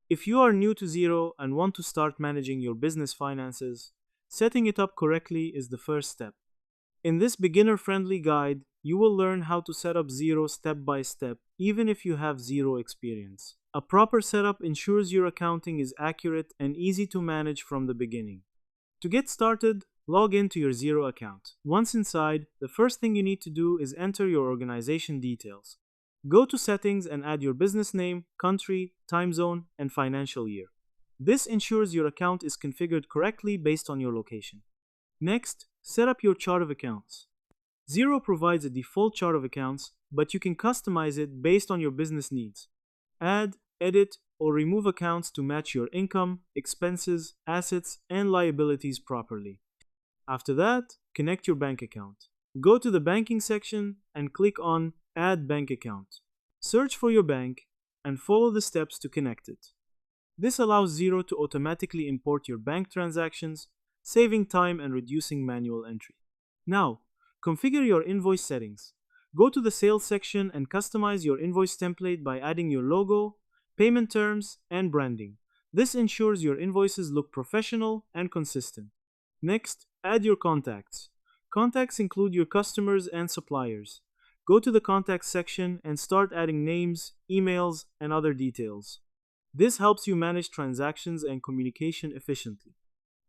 If you are new to Xero and want to start managing your business finances, setting it up correctly is the first step. In this beginner-friendly guide, you will learn how to set up Xero step by step, even if you have zero experience. A proper setup ensures your accounting is accurate and easy to manage from the beginning. To get started, log into your Xero account. Once inside, the first thing you need to do is enter your organization details. Go to Settings and add your business name, country, time zone, and financial year. This ensures your account is configured correctly based on your location. Next, set up your chart of accounts. Xero provides a default chart of accounts, but you can customize it based on your business needs. Add, edit, or remove accounts to match your income, expenses, assets, and liabilities properly. After that, connect your bank account. Go to the banking section and click on Add Bank Account. Search for your bank and follow the steps to connect it. This allows Xero to automatically import your bank transactions, saving time and reducing manual entry. Now, configure your invoice settings. Go to the Sales section and customize your invoice template by adding your logo, payment terms, and branding. This ensures your invoices look professional and consistent. Next, add your contacts. Contacts include your customers and suppliers. Go to the Contacts section and start adding names, emails, and other details. This helps you manage transactions and communication efficiently.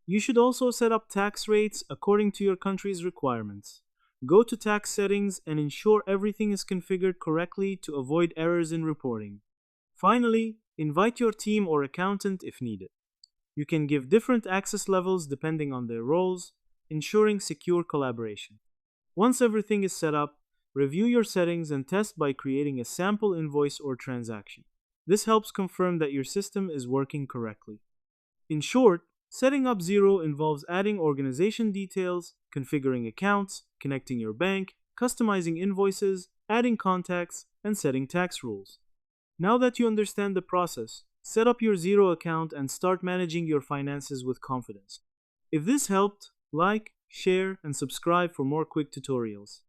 You should also set up tax rates according to your country's requirements. Go to Tax Settings and ensure everything is configured correctly to avoid errors in reporting. Finally, invite your team or accountant if needed. You can give different access levels depending on their roles, ensuring secure collaboration. Once everything is set up, review your settings and test by creating a sample invoice or transaction. This helps confirm that your system is working correctly. In short, setting up Xero involves adding organization details, configuring accounts, connecting your bank, customizing invoices, adding contacts, and setting tax rules. Now that you understand the process, set up your Xero account and start managing your finances with confidence. If this helped, like, share, and subscribe for more quick tutorials.